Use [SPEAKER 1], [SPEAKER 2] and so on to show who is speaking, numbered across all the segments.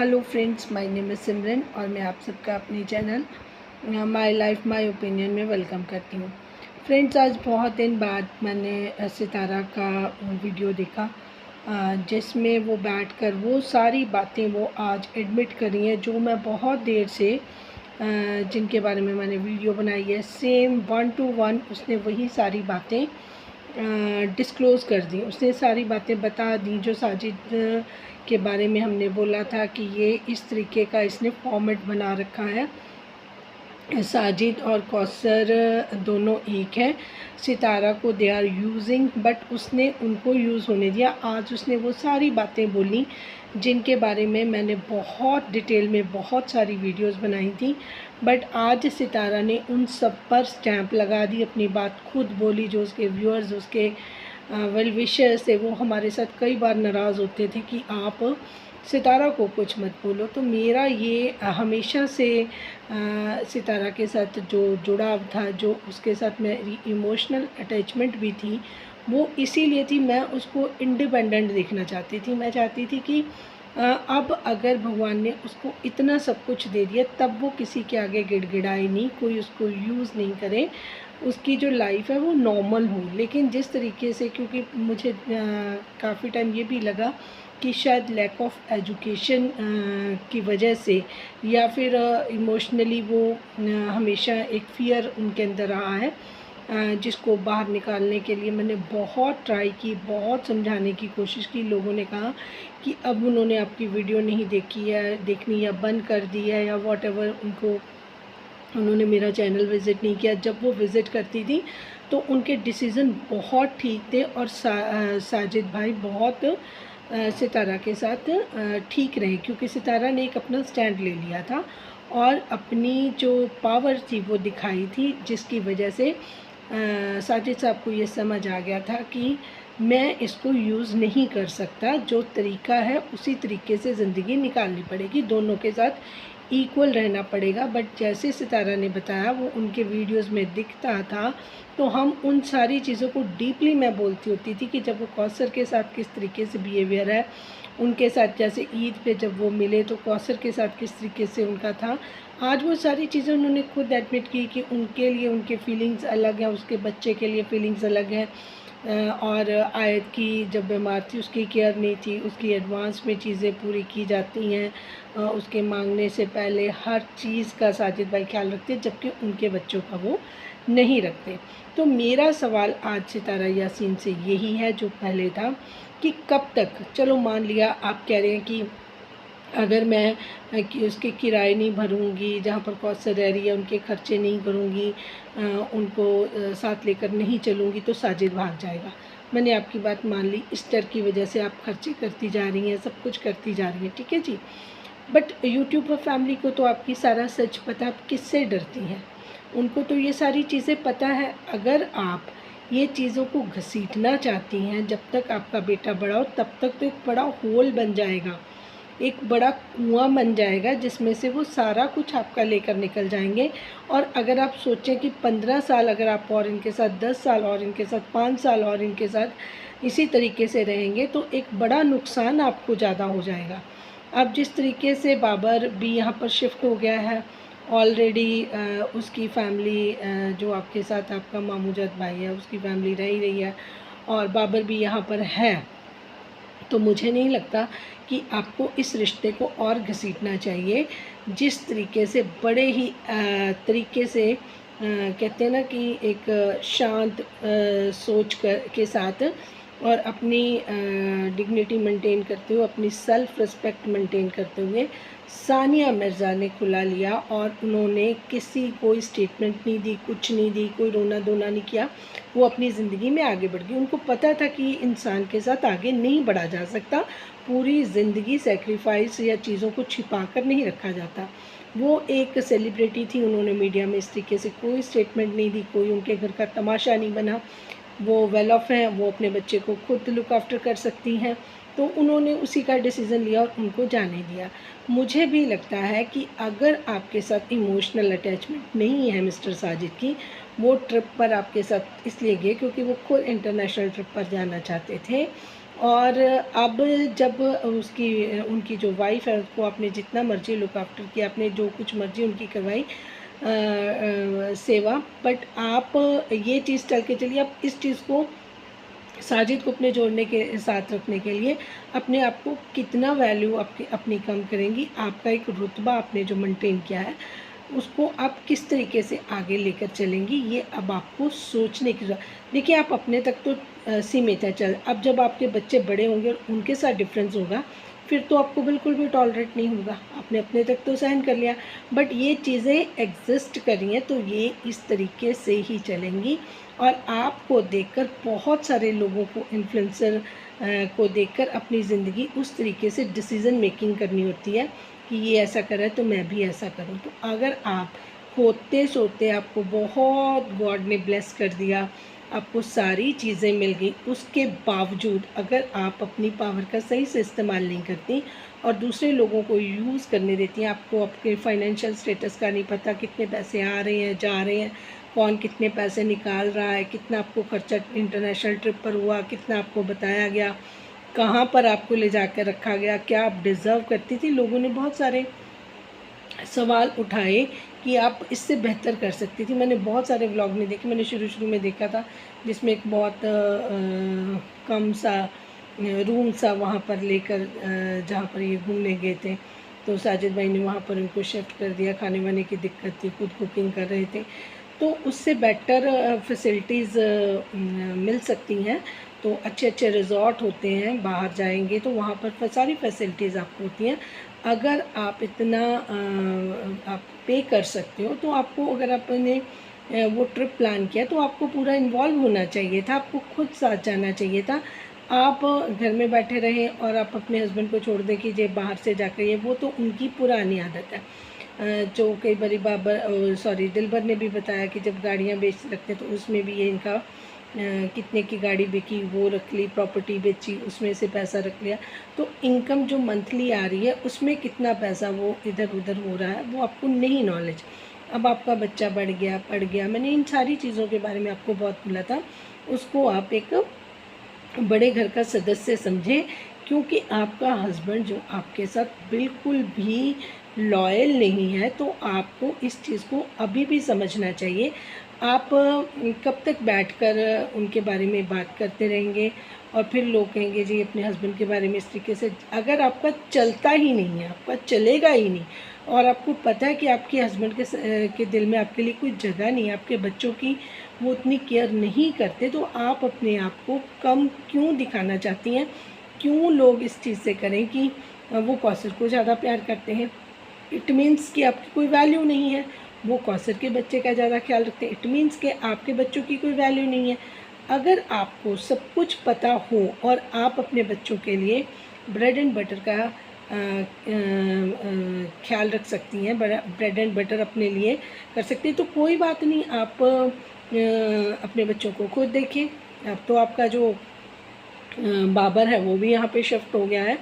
[SPEAKER 1] Hello friends, my name is Simran और मैं आप सबका अपने channel my life my opinion में वेलकम करती हूँ। फ्रेंड्स, आज बहुत दिन बाद मैंने सितारा का वीडियो देखा जिसमें वो बैठकर वो सारी बातें वो आज एडमिट कर रही हैं जो मैं बहुत देर से जिनके बारे में मैंने वीडियो बनाई है। सेम 1 to 1 उसने वही सारी बातें डिस्क्लोज़ कर दी। उसने सारी बातें बता दी जो साजिद के बारे में हमने बोला था कि ये इस तरीके का इसने फॉर्मेट बना रखा है। साजिद और कौसर दोनों एक है। सितारा को दे आर यूजिंग, बट उसने उनको यूज़ होने दिया। आज उसने वो सारी बातें बोली जिनके बारे में मैंने बहुत डिटेल में बहुत सारी वीडियोस बनाई थी, बट आज सितारा ने उन सब पर स्टैंप लगा दी। अपनी बात खुद बोली। जो उसके व्यूअर्स, उसके वेल विशर्स थे, वो हमारे साथ कई बार नाराज़ होते थे कि आप सितारा को कुछ मत बोलो। तो मेरा ये हमेशा से सितारा के साथ जो जुड़ाव था, जो उसके साथ मेरी इमोशनल अटैचमेंट भी थी, वो इसीलिए थी। मैं उसको इंडिपेंडेंट देखना चाहती थी। मैं चाहती थी कि अब अगर भगवान ने उसको इतना सब कुछ दे दिया, तब वो किसी के आगे गिड़गिड़ाए नहीं, कोई उसको यूज़ नहीं करे, उसकी जो लाइफ है वो नॉर्मल हो। लेकिन जिस तरीके से, क्योंकि मुझे काफ़ी टाइम ये भी लगा कि शायद लैक ऑफ एजुकेशन की वजह से, या फिर इमोशनली वो हमेशा एक फ़ियर उनके अंदर रहा है, जिसको बाहर निकालने के लिए मैंने बहुत ट्राई की, बहुत समझाने की कोशिश की। लोगों ने कहा कि अब उन्होंने आपकी वीडियो नहीं देखी है, देखनी या बंद कर दी है या वॉटेवर, उन्होंने मेरा चैनल विज़िट नहीं किया। जब वो विज़िट करती थी तो उनके डिसीज़न बहुत ठीक थे और साजिद भाई बहुत सितारा के साथ ठीक रहे, क्योंकि सितारा ने एक अपना स्टैंड ले लिया था और अपनी जो पावर थी वो दिखाई थी, जिसकी वजह से साजिद साहब को ये समझ आ गया था कि मैं इसको यूज़ नहीं कर सकता। जो तरीका है उसी तरीके से ज़िंदगी निकालनी पड़ेगी, दोनों के साथ इक्वल रहना पड़ेगा। बट जैसे सितारा ने बताया, वो उनके वीडियोस में दिखता था, तो हम उन सारी चीज़ों को डीपली मैं बोलती होती थी कि जब वो कौसर के साथ किस तरीके से बिहेवियर है, उनके साथ जैसे ईद पे जब वो मिले तो कौसर के साथ किस तरीके से उनका था। आज वो सारी चीज़ें उन्होंने खुद एडमिट की कि उनके लिए उनके फीलिंग्स अलग हैं, उसके बच्चे के लिए फीलिंग्स अलग हैं। और आयत की जब बीमार थी उसकी केयर नहीं थी, उसकी एडवांस में चीज़ें पूरी की जाती हैं। उसके मांगने से पहले हर चीज़ का साजिद भाई ख्याल रखते, जबकि उनके बच्चों का वो नहीं रखते। तो मेरा सवाल आज सितारा यासीन से यही है जो पहले था कि कब तक, चलो मान लिया आप कह रहे हैं कि अगर मैं कि उसके किराए नहीं भरूंगी, जहाँ पर कौसर रह रही है उनके खर्चे नहीं करूंगी, उनको साथ लेकर नहीं चलूंगी, तो साजिद भाग जाएगा। मैंने आपकी बात मान ली। इस डर की वजह से आप खर्चे करती जा रही हैं, सब कुछ करती जा रही हैं, ठीक है जी। बट यूट्यूबर फैमिली को तो आपकी सारा सच पता। आप किससे डरती हैं? उनको तो ये सारी चीज़ें पता है। अगर आप ये चीज़ों को घसीटना चाहती हैं, जब तक आपका बेटा बड़ा हो तब तक तो एक बड़ा होल बन जाएगा, एक बड़ा कुआं बन जाएगा, जिसमें से वो सारा कुछ आपका लेकर निकल जाएंगे। और अगर आप सोचें कि 15 साल अगर आप और इनके साथ, 10 साल और इनके साथ, 5 साल और इनके साथ इसी तरीके से रहेंगे, तो एक बड़ा नुकसान आपको ज़्यादा हो जाएगा। अब जिस तरीके से बाबर भी यहाँ पर शिफ्ट हो गया है ऑलरेडी, उसकी फैमिली, जो आपके साथ आपका मामूजात भाई है, उसकी फैमिली रह ही रही है और बाबर भी यहाँ पर है, तो मुझे नहीं लगता कि आपको इस रिश्ते को और घसीटना चाहिए। जिस तरीके से बड़े ही तरीके से कहते हैं ना कि एक शांत सोच के साथ और अपनी डिग्निटी मेंटेन करते हुए, अपनी सेल्फ रिस्पेक्ट मेंटेन करते हुए सानिया मिर्ज़ा ने खुला लिया और उन्होंने किसी कोई स्टेटमेंट नहीं दी, कुछ नहीं दी, कोई रोना धोना नहीं किया। वो अपनी ज़िंदगी में आगे बढ़ गई। उनको पता था कि इंसान के साथ आगे नहीं बढ़ा जा सकता, पूरी ज़िंदगी सेक्रीफाइस या चीज़ों को छिपा कर नहीं रखा जाता। वो एक सेलिब्रिटी थी, उन्होंने मीडिया में इस तरीके से कोई स्टेटमेंट नहीं दी, कोई उनके घर का तमाशा नहीं बना। वो वेल ऑफ हैं, वो अपने बच्चे को खुद लुक आफ्टर कर सकती हैं, तो उन्होंने उसी का डिसीज़न लिया और उनको जाने दिया। मुझे भी लगता है कि अगर आपके साथ इमोशनल अटैचमेंट नहीं है मिस्टर साजिद की, वो ट्रिप पर आपके साथ इसलिए गए क्योंकि वो खुद इंटरनेशनल ट्रिप पर जाना चाहते थे और अब जब उनकी जो वाइफ़ है उसको आपने जितना मर्ज़ी लुक आफ्टर किया, आपने जो कुछ मर्ज़ी उनकी करवाई सेवा, बट आप ये चीज़ टल के चलिए, आप इस चीज़ को साजिद को अपने जोड़ने के साथ रखने के लिए अपने आप को कितना वैल्यू आपकी अपनी कम करेंगी, आपका एक रुतबा आपने जो मेंटेन किया है उसको आप किस तरीके से आगे लेकर चलेंगी, ये अब आपको सोचने की ज़रूरत। देखिए, आप अपने तक तो सीमित है, चल अब जब आपके बच्चे बड़े होंगे और उनके साथ डिफरेंस होगा, फिर तो आपको बिल्कुल भी टॉलरेट नहीं होगा। आपने अपने तक तो सहन कर लिया, बट ये चीज़ें एग्जिस्ट कर रही हैं तो ये इस तरीके से ही चलेंगी। और आपको देखकर बहुत सारे लोगों को, इन्फ्लुएंसर को देखकर अपनी ज़िंदगी उस तरीके से डिसीज़न मेकिंग करनी होती है कि ये ऐसा कर रहा है तो मैं भी ऐसा करूँ। तो अगर आप होते सोते आपको बहुत गॉड ने ब्लेस कर दिया, आपको सारी चीज़ें मिल गई, उसके बावजूद अगर आप अपनी पावर का सही से इस्तेमाल नहीं करती और दूसरे लोगों को यूज़ करने देती हैं, आपको आपके फाइनेंशियल स्टेटस का नहीं पता, कितने पैसे आ रहे हैं जा रहे हैं, कौन कितने पैसे निकाल रहा है, कितना आपको खर्चा इंटरनेशनल ट्रिप पर हुआ, कितना आपको बताया गया, कहाँ पर आपको ले जाकर रखा गया, क्या आप डिज़र्व करती थी। लोगों ने बहुत सारे सवाल उठाए कि आप इससे बेहतर कर सकती थी। मैंने बहुत सारे व्लॉग में देखे, मैंने शुरू में देखा था जिसमें एक बहुत कम सा रूम सा वहाँ पर लेकर जहाँ पर ये घूमने गए थे, तो साजिद भाई ने वहाँ पर उनको शिफ्ट कर दिया। खाने वाने की दिक्कत थी, खुद कुकिंग कर रहे थे, तो उससे बेटर फैसिलिटीज़ मिल सकती हैं। तो अच्छे अच्छे रिज़ॉर्ट होते हैं, बाहर जाएंगे तो वहाँ पर सारी फैसिलिटीज़ आपको होती हैं। अगर आप इतना आप पे कर सकते हो तो आपको, अगर आपने वो ट्रिप प्लान किया तो आपको पूरा इन्वॉल्व होना चाहिए था, आपको खुद साथ जाना चाहिए था। आप घर में बैठे रहें और आप अपने हस्बैंड को छोड़ दें कि जे बाहर से जाकर, ये वो तो उनकी पुरानी आदत है। जो कई बारी दिलबर ने भी बताया कि जब गाड़ियाँ बेच रखते हैं तो उसमें भी ये इनका कितने की गाड़ी बिकी वो रख ली, प्रॉपर्टी बेची उसमें से पैसा रख लिया। तो इनकम जो मंथली आ रही है उसमें कितना पैसा वो इधर उधर हो रहा है वो आपको नहीं नॉलेज। अब आपका बच्चा बढ़ गया, पढ़ गया, मैंने इन सारी चीज़ों के बारे में आपको बहुत बोला था, उसको आप एक बड़े घर का सदस्य समझें, क्योंकि आपका हस्बैंड जो आपके साथ बिल्कुल भी लॉयल नहीं है, तो आपको इस चीज़ को अभी भी समझना चाहिए। आप कब तक बैठकर उनके बारे में बात करते रहेंगे और फिर लोग कहेंगे जी अपने हस्बैंड के बारे में इस तरीके से। अगर आपका चलता ही नहीं है, आपका चलेगा ही नहीं, और आपको पता है कि आपके हस्बैंड के दिल में आपके लिए कोई जगह नहीं है, आपके बच्चों की वो उतनी केयर नहीं करते, तो आप अपने आप को कम क्यों दिखाना चाहती हैं? क्यों लोग इस चीज़ से करें कि वो कौसर को ज़्यादा प्यार करते हैं, इट मीन्स कि आपकी कोई वैल्यू नहीं है। वो कौसर के बच्चे का ज़्यादा ख्याल रखते हैं, इट मीन्स कि आपके बच्चों की कोई वैल्यू नहीं है। अगर आपको सब कुछ पता हो और आप अपने बच्चों के लिए ब्रेड एंड बटर का ख्याल रख सकती हैं, ब्रेड एंड बटर अपने लिए कर सकती हैं, तो कोई बात नहीं, आप अपने बच्चों को खुद देखें। अब तो आपका जो बाबर है वो भी यहाँ पे शिफ्ट हो गया है,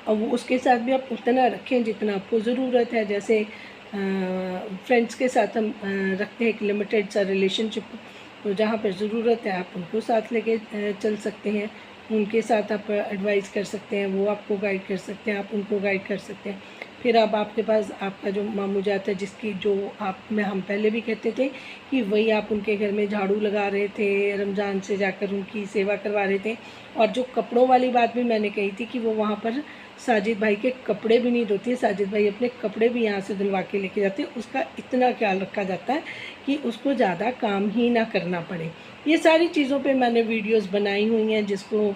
[SPEAKER 1] अब वो उसके साथ भी आप उतना रखें जितना आपको ज़रूरत है। जैसे फ्रेंड्स के साथ हम रखते हैं एक लिमिटेड सा रिलेशनशिप, तो जहाँ पर ज़रूरत है आप उनको साथ लेके चल सकते हैं, उनके साथ आप एडवाइस कर सकते हैं, वो आपको गाइड कर सकते हैं, आप उनको गाइड कर सकते हैं। फिर अब आपके पास आपका जो मामू जात है, जिसकी जो आप में हम पहले भी कहते थे कि वही आप उनके घर में झाड़ू लगा रहे थे, रमज़ान से जाकर उनकी सेवा करवा रहे थे। और जो कपड़ों वाली बात भी मैंने कही थी कि वो वहाँ पर साजिद भाई के कपड़े भी नहीं धोती है, साजिद भाई अपने कपड़े भी यहाँ से धुलवा के लेके जाते हैं, उसका इतना ख्याल रखा जाता है कि उसको ज़्यादा काम ही ना करना पड़े। ये सारी चीज़ों पे मैंने वीडियोस बनाई हुई हैं, जिसको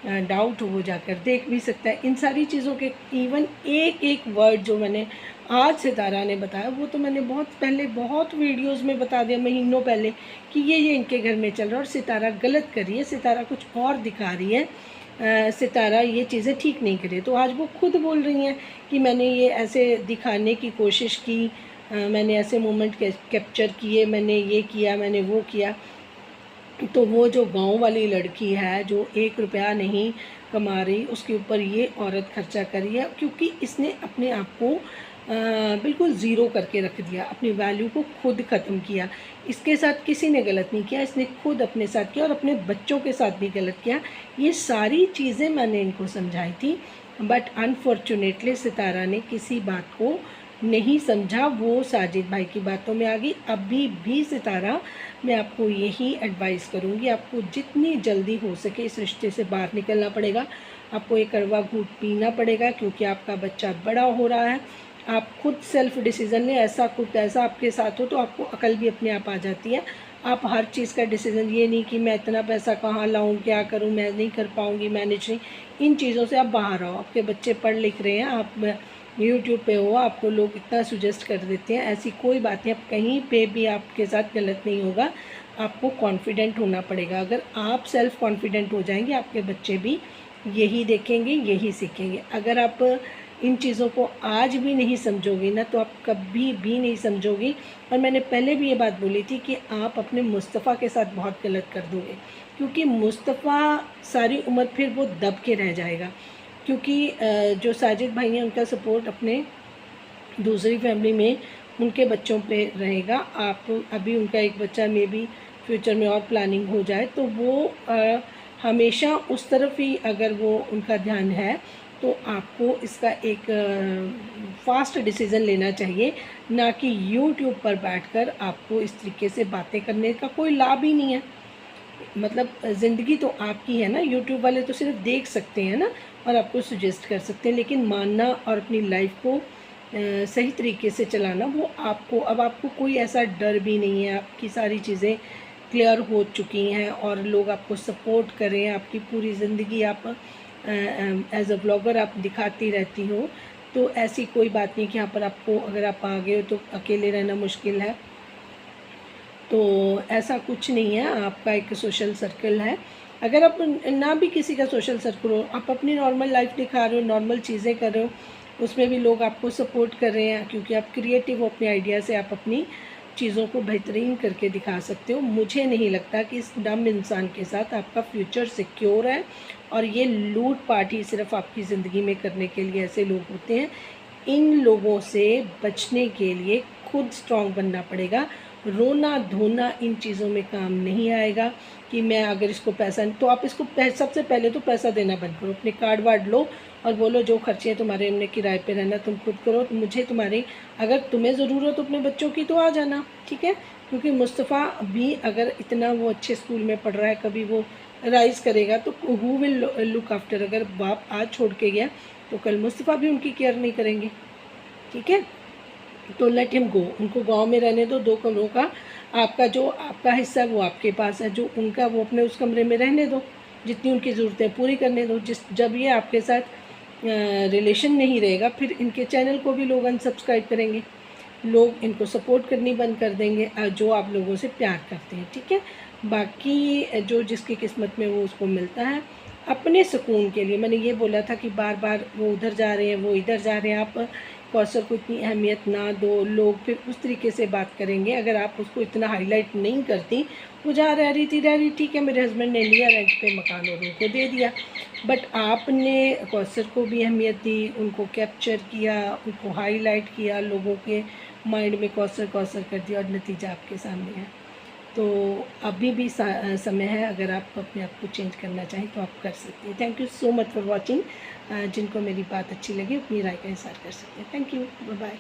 [SPEAKER 1] डाउट हो वो जाकर देख भी सकता है। इन सारी चीज़ों के इवन एक एक वर्ड जो मैंने आज सितारा ने बताया वो तो मैंने बहुत पहले बहुत वीडियोस में बता दिया, महीनों पहले, कि ये इनके घर में चल रहा है और सितारा गलत कर रही है, सितारा कुछ और दिखा रही है, सितारा ये चीज़ें ठीक नहीं करी। तो आज वो खुद बोल रही हैं कि मैंने ये ऐसे दिखाने की कोशिश की, मैंने ऐसे मोमेंट कैप्चर किए, मैंने ये किया, मैंने वो किया। तो वो जो गांव वाली लड़की है जो 1 रुपया नहीं कमा रही, उसके ऊपर ये औरत खर्चा करी है, क्योंकि इसने अपने आप को बिल्कुल ज़ीरो करके रख दिया, अपनी वैल्यू को खुद ख़त्म किया। इसके साथ किसी ने गलत नहीं किया, इसने खुद अपने साथ किया और अपने बच्चों के साथ भी गलत किया। ये सारी चीज़ें मैंने इनको समझाई थी, बट अनफॉर्चुनेटली सितारा ने किसी बात को नहीं समझा, वो साजिद भाई की बातों में आ गई। अभी भी सितारा, मैं आपको यही एडवाइस करूँगी, आपको जितनी जल्दी हो सके इस रिश्ते से बाहर निकलना पड़ेगा। आपको ये कड़वा घूंट पीना पड़ेगा, क्योंकि आपका बच्चा बड़ा हो रहा है। आप खुद सेल्फ डिसीज़न लें। ऐसा कुछ ऐसा आपके साथ हो तो आपको अकल भी अपने आप आ जाती है। आप हर चीज़ का डिसीज़न, ये नहीं कि मैं इतना पैसा कहाँ लाऊं, क्या करूं, मैं नहीं कर पाऊंगी मैनेज, नहीं, इन चीज़ों से आप बाहर आओ। आपके बच्चे पढ़ लिख रहे हैं, आप यूट्यूब पे हो, आपको लोग इतना सुजेस्ट कर देते हैं, ऐसी कोई बात नहीं। आप कहीं पे भी आपके साथ गलत नहीं होगा। आपको कॉन्फिडेंट होना पड़ेगा। अगर आप सेल्फ कॉन्फिडेंट हो जाएंगे, आपके बच्चे भी यही देखेंगे, यही सीखेंगे। अगर आप इन चीज़ों को आज भी नहीं समझोगी ना, तो आप कभी भी नहीं समझोगी। और मैंने पहले भी ये बात बोली थी कि आप अपने मुस्तफ़ा के साथ बहुत गलत कर दोगे, क्योंकि मुस्तफ़ा सारी उम्र फिर वो दब के रह जाएगा। क्योंकि जो साजिद भाई हैं, उनका सपोर्ट अपने दूसरी फैमिली में उनके बच्चों पे रहेगा। आप अभी उनका एक बच्चा में भी फ्यूचर में और प्लानिंग हो जाए तो वो हमेशा उस तरफ ही अगर वो उनका ध्यान है, तो आपको इसका एक फास्ट डिसीज़न लेना चाहिए, ना कि यूट्यूब पर बैठकर आपको इस तरीके से बातें करने का कोई लाभ ही नहीं है। मतलब ज़िंदगी तो आपकी है ना, यूट्यूब वाले तो सिर्फ देख सकते हैं ना और आपको सजेस्ट कर सकते हैं, लेकिन मानना और अपनी लाइफ को सही तरीके से चलाना वो आपको। अब आपको कोई ऐसा डर भी नहीं है, आपकी सारी चीज़ें क्लियर हो चुकी हैं और लोग आपको सपोर्ट करें। आपकी पूरी ज़िंदगी आप एज अ ब्लॉगर आप दिखाती रहती हो, तो ऐसी कोई बात नहीं कि यहाँ पर आपको, अगर आप आ गए हो तो अकेले रहना मुश्किल है। तो ऐसा कुछ नहीं है, आपका एक सोशल सर्कल है। अगर आप ना भी किसी का सोशल सर्कल हो, आप अपनी नॉर्मल लाइफ दिखा रहे हो, नॉर्मल चीज़ें कर रहे हो, उसमें भी लोग आपको सपोर्ट कर रहे हैं, क्योंकि आप क्रिएटिव हो। अपने आइडिया से आप अपनी चीज़ों को बेहतरीन करके दिखा सकते हो। मुझे नहीं लगता कि इस डम इंसान के साथ आपका फ्यूचर सिक्योर है, और ये लूट पाट ही सिर्फ आपकी ज़िंदगी में करने के लिए ऐसे लोग होते हैं। इन लोगों से बचने के लिए खुद स्ट्रांग बनना पड़ेगा। रोना धोना इन चीज़ों में काम नहीं आएगा कि मैं अगर इसको पैसा, तो आप इसको सबसे पहले तो पैसा देना बंद करो। अपने कार्ड वार्ड लो और बोलो जो खर्चे हैं तुम्हारे, हमने किराए पे रहना, तुम खुद करो, तो मुझे तुम्हारी, अगर तुम्हें ज़रूरत हो अपने बच्चों की तो आ जाना, ठीक है। क्योंकि मुस्तफ़ा भी अगर इतना वो अच्छे स्कूल में पढ़ रहा है, कभी वो राइज़ करेगा तो हु विल लुक आफ्टर। अगर बाप आज छोड़ के गया तो कल मुस्तफ़ा भी उनकी केयर नहीं करेंगे, ठीक है। तो लेट हिम गो, उनको गांव में रहने दो। 2 कमरों का आपका, जो आपका हिस्सा है वो आपके पास है, जो उनका वो अपने उस कमरे में रहने दो, जितनी उनकी ज़रूरतें पूरी करने दो। जब ये आपके साथ रिलेशन नहीं रहेगा, फिर इनके चैनल को भी लोग अनसब्सक्राइब करेंगे, लोग इनको सपोर्ट करनी बंद कर देंगे, जो आप लोगों से प्यार करते हैं, ठीक है। बाकी जो जिसकी किस्मत में वो उसको मिलता है। अपने सुकून के लिए मैंने ये बोला था कि बार बार वो उधर जा रहे हैं, वो इधर जा रहे हैं, आप कौसर को इतनी अहमियत ना दो। लोग फिर उस तरीके से बात करेंगे, अगर आप उसको इतना हाईलाइट नहीं करती। वो जहाँ रह रही, ठीक है, मेरे हस्बैंड ने लिया रेंट पे मकान और उनको दे दिया, बट आपने कौसर को भी अहमियत दी, उनको कैप्चर किया, उनको हाईलाइट किया, लोगों के माइंड में कौसर कौसर कर दिया, और नतीजा आपके सामने है। तो अभी भी समय है, अगर आप अपने आप को चेंज करना चाहें तो आप कर सकते हैं। Thank you so much for watching. जिनको मेरी बात अच्छी लगी अपनी राय का इज़हार कर सकते हैं। Thank you, bye bye.